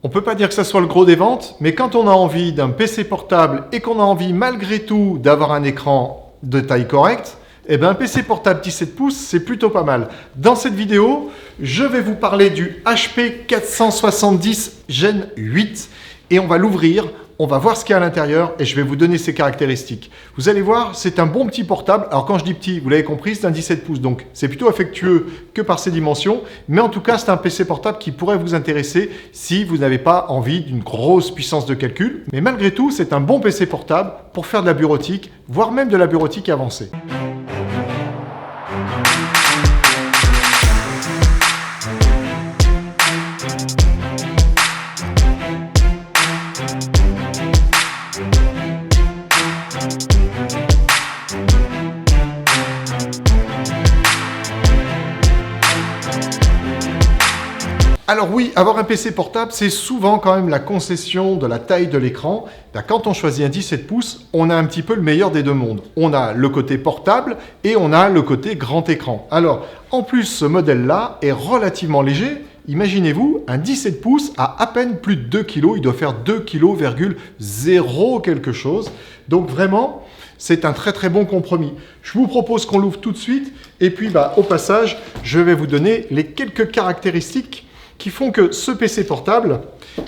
On ne peut pas dire que ça soit le gros des ventes, mais quand on a envie d'un PC portable et qu'on a envie malgré tout d'avoir un écran de taille correcte, eh ben un PC portable 17 pouces, c'est plutôt pas mal. Dans cette vidéo, je vais vous parler du HP 470 Gen 8 et on va l'ouvrir. On va voir ce qu'il y a à l'intérieur et je vais vous donner ses caractéristiques. Vous allez voir, c'est un bon petit portable. Alors quand je dis petit, vous l'avez compris, c'est un 17 pouces. Donc c'est plutôt affectueux que par ses dimensions. Mais en tout cas, c'est un PC portable qui pourrait vous intéresser si vous n'avez pas envie d'une grosse puissance de calcul. Mais malgré tout, c'est un bon PC portable pour faire de la bureautique, voire même de la bureautique avancée. Alors oui, avoir un PC portable, c'est souvent quand même la concession de la taille de l'écran. Quand on choisit un 17 pouces, on a un petit peu le meilleur des deux mondes. On a le côté portable et on a le côté grand écran. Alors, en plus, ce modèle-là est relativement léger. Imaginez-vous, un 17 pouces à peine plus de 2 kg. Il doit faire 2,0 kg quelque chose. Donc vraiment, c'est un très bon compromis. Je vous propose qu'on l'ouvre tout de suite. Et puis, au passage, je vais vous donner les quelques caractéristiques qui font que ce PC portable,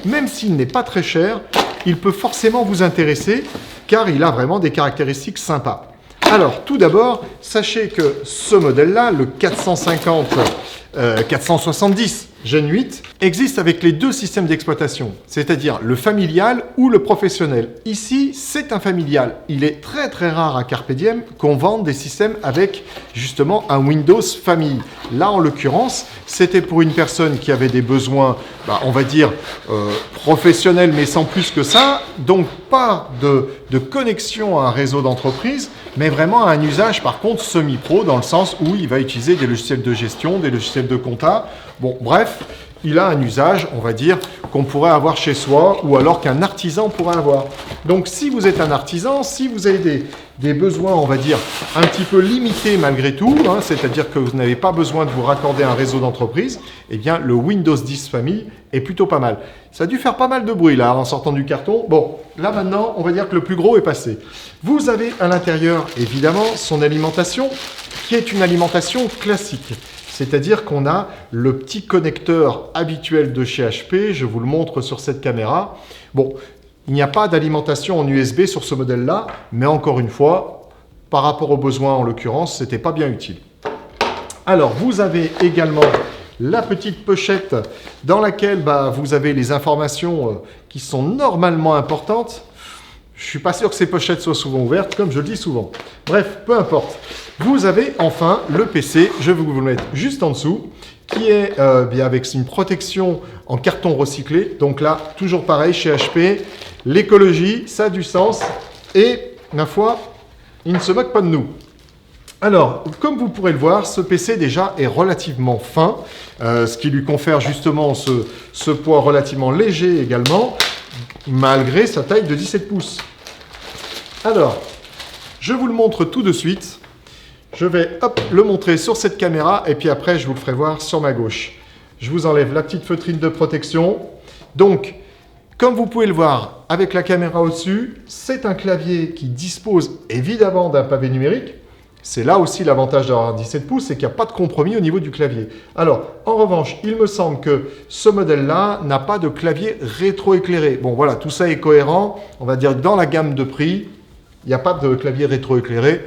même s'il n'est pas très cher, il peut forcément vous intéresser car il a vraiment des caractéristiques sympas. Alors, tout d'abord, sachez que ce modèle-là, le 470 Gen 8, existe avec les deux systèmes d'exploitation, c'est-à-dire le familial ou le professionnel. Ici, c'est un familial. Il est très rare à Carpe Diem qu'on vende des systèmes avec justement un Windows famille. Là, en l'occurrence, c'était pour une personne qui avait des besoins, on va dire, professionnels, mais sans plus que ça. Donc, pas de connexion à un réseau d'entreprise, mais vraiment à un usage, par contre, semi-pro, dans le sens où il va utiliser des logiciels de gestion, des logiciels de compta. Bon, bref, il a un usage, on va dire, qu'on pourrait avoir chez soi ou alors qu'un artisan pourrait avoir. Donc, si vous êtes un artisan, si vous avez des besoins, on va dire, un petit peu limités malgré tout, c'est-à-dire que vous n'avez pas besoin de vous raccorder à un réseau d'entreprise, eh bien, le Windows 10 Family est plutôt pas mal. Ça a dû faire pas mal de bruit, là, en sortant du carton. Bon, là, maintenant, on va dire que le plus gros est passé. Vous avez à l'intérieur, évidemment, son alimentation, qui est une alimentation classique. C'est-à-dire qu'on a le petit connecteur habituel de chez HP, je vous le montre sur cette caméra. Bon, il n'y a pas d'alimentation en USB sur ce modèle-là, mais encore une fois, par rapport aux besoins en l'occurrence, ce n'était pas bien utile. Alors, vous avez également la petite pochette dans laquelle vous avez les informations qui sont normalement importantes. Je ne suis pas sûr que ces pochettes soient souvent ouvertes, comme je le dis souvent. Bref, peu importe. Vous avez enfin le PC, je vais vous le mettre juste en dessous, qui est bien avec une protection en carton recyclé. Donc là, toujours pareil chez HP, l'écologie, ça a du sens. Et, ma foi, il ne se moque pas de nous. Alors, comme vous pourrez le voir, ce PC déjà est relativement fin, ce qui lui confère justement ce poids relativement léger également, malgré sa taille de 17 pouces. Alors, je vous le montre tout de suite. Je vais le montrer sur cette caméra et puis après, je vous le ferai voir sur ma gauche. Je vous enlève la petite feutrine de protection. Donc, comme vous pouvez le voir avec la caméra au-dessus, c'est un clavier qui dispose évidemment d'un pavé numérique. C'est là aussi l'avantage d'avoir un 17 pouces, c'est qu'il n'y a pas de compromis au niveau du clavier. Alors, en revanche, il me semble que ce modèle-là n'a pas de clavier rétroéclairé. Bon, voilà, tout ça est cohérent. On va dire que dans la gamme de prix, il n'y a pas de clavier rétroéclairé.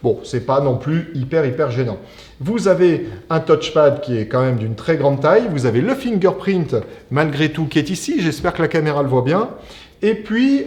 Bon, c'est pas non plus hyper gênant. Vous avez un touchpad qui est quand même d'une très grande taille. Vous avez le fingerprint, malgré tout, qui est ici. J'espère que la caméra le voit bien. Et puis,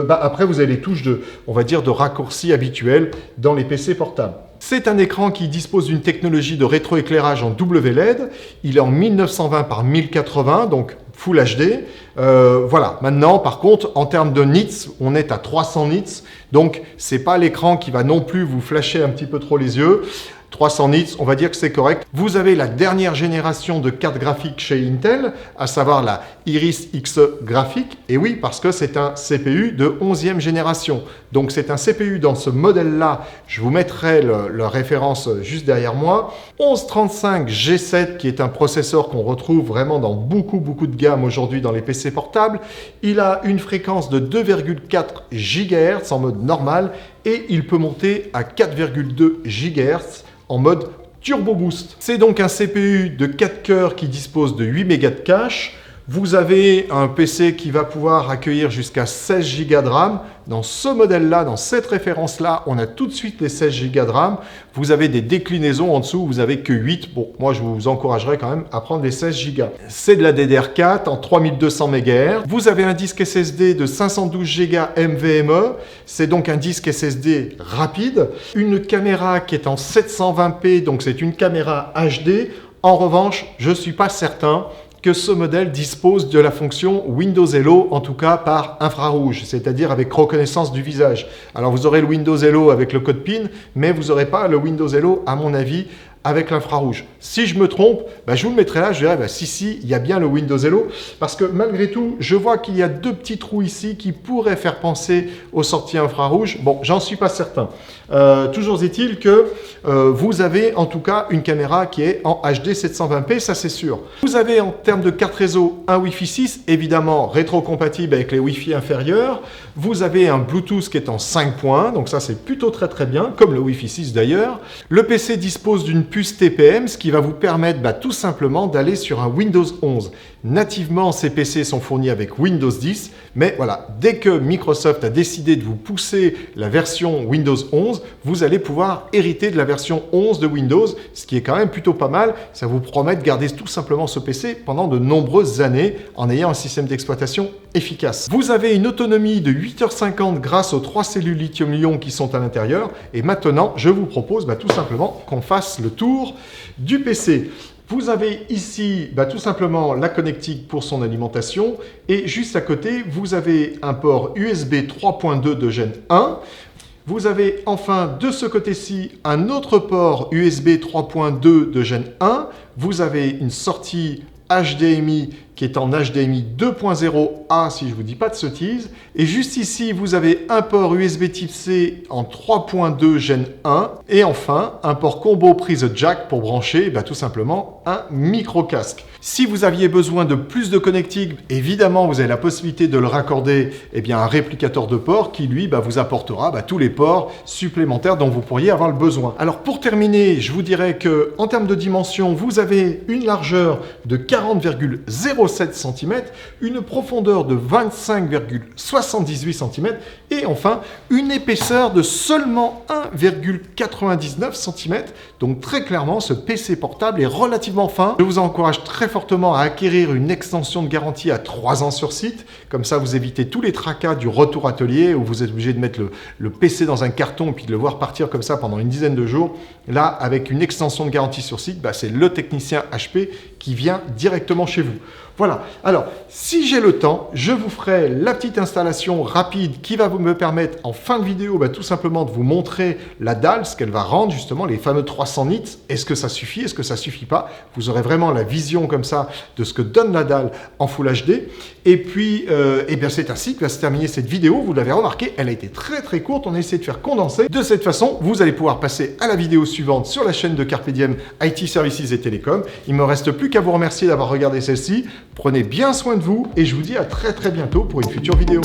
après, vous avez les touches on va dire, de raccourci habituels dans les PC portables. C'est un écran qui dispose d'une technologie de rétroéclairage en WLED. Il est en 1920 par 1080, donc Full HD. Voilà. Maintenant, par contre, en termes de nits, on est à 300 nits. Donc, c'est pas l'écran qui va non plus vous flasher un petit peu trop les yeux. 300 nits, on va dire que c'est correct. Vous avez la dernière génération de cartes graphiques chez Intel, à savoir la Iris Xe graphique. Et oui, parce que c'est un CPU de 11e génération. Donc c'est un CPU dans ce modèle-là. Je vous mettrai la référence juste derrière moi. 1135 G7 qui est un processeur qu'on retrouve vraiment dans beaucoup de gammes aujourd'hui dans les PC portables. Il a une fréquence de 2,4 GHz en mode normal et il peut monter à 4,2 GHz en mode Turbo Boost. C'est donc un CPU de 4 cœurs qui dispose de 8 mégas de cache. Vous avez un PC qui va pouvoir accueillir jusqu'à 16 Go de RAM. Dans ce modèle-là, dans cette référence-là, on a tout de suite les 16 Go de RAM. Vous avez des déclinaisons en dessous, vous n'avez que 8. Bon, moi, je vous encouragerais quand même à prendre les 16 Go. C'est de la DDR4 en 3200 MHz. Vous avez un disque SSD de 512 Go NVMe. C'est donc un disque SSD rapide. Une caméra qui est en 720p, donc c'est une caméra HD. En revanche, je ne suis pas certain que ce modèle dispose de la fonction Windows Hello, en tout cas par infrarouge, c'est-à-dire avec reconnaissance du visage. Alors vous aurez le Windows Hello avec le code PIN, mais vous n'aurez pas le Windows Hello, à mon avis, avec l'infrarouge. Si je me trompe, je vous le mettrai là, je dirais si, il y a bien le Windows Hello, parce que malgré tout, je vois qu'il y a deux petits trous ici qui pourraient faire penser aux sorties infrarouges. Bon, j'en suis pas certain. Toujours est-il que vous avez en tout cas une caméra qui est en HD 720p, ça c'est sûr. Vous avez en termes de carte réseau un Wi-Fi 6, évidemment rétro-compatible avec les Wi-Fi inférieurs. Vous avez un Bluetooth qui est en 5 points, donc ça c'est plutôt très bien, comme le Wi-Fi 6 d'ailleurs. Le PC dispose d'une puce TPM, ce qui va vous permettre tout simplement d'aller sur un Windows 11. Nativement, ces PC sont fournis avec Windows 10, mais voilà, dès que Microsoft a décidé de vous pousser la version Windows 11, vous allez pouvoir hériter de la version 11 de Windows, ce qui est quand même plutôt pas mal. Ça vous promet de garder tout simplement ce PC pendant de nombreuses années en ayant un système d'exploitation efficace. Vous avez une autonomie de 8h50 grâce aux 3 cellules lithium-ion qui sont à l'intérieur. Et maintenant, je vous propose tout simplement qu'on fasse le tour du PC. Vous avez ici tout simplement la connectique pour son alimentation et juste à côté, vous avez un port USB 3.2 de Gen 1. Vous avez enfin de ce côté-ci un autre port USB 3.2 de Gen 1. Vous avez une sortie HDMI qui est en HDMI 2.0A si je ne vous dis pas de sottises. Et juste ici, vous avez un port USB Type C en 3.2 Gen 1. Et enfin, un port combo prise jack pour brancher tout simplement un micro-casque. Si vous aviez besoin de plus de connectique, évidemment, vous avez la possibilité de le raccorder à un réplicateur de port qui, lui, vous apportera tous les ports supplémentaires dont vous pourriez avoir le besoin. Alors, pour terminer, je vous dirais que en termes de dimension, vous avez une largeur de 40,07 cm, une profondeur de 25,78 cm et enfin, une épaisseur de seulement 1,99 cm. Donc, très clairement, ce PC portable est relativement fin. Je vous encourage très fortement à acquérir une extension de garantie à 3 ans sur site. Comme ça, vous évitez tous les tracas du retour atelier où vous êtes obligé de mettre le PC dans un carton et puis de le voir partir comme ça pendant une dizaine de jours. Là, avec une extension de garantie sur site, c'est le technicien HP qui vient directement chez vous. Voilà. Alors, si j'ai le temps, je vous ferai la petite installation rapide qui va me permettre en fin de vidéo tout simplement de vous montrer la dalle, ce qu'elle va rendre justement, les fameux 300 nits. Est-ce que ça suffit? Est-ce que ça suffit pas? Vous aurez vraiment la vision comme ça de ce que donne la dalle en Full HD. Et puis, c'est ainsi que va se terminer cette vidéo. Vous l'avez remarqué, elle a été très courte. On a essayé de faire condenser. De cette façon, vous allez pouvoir passer à la vidéo suivante sur la chaîne de Carpe Diem IT Services et Télécom. Il ne me reste plus qu'à vous remercier d'avoir regardé celle-ci. Prenez bien soin de vous et je vous dis à très bientôt pour une future vidéo.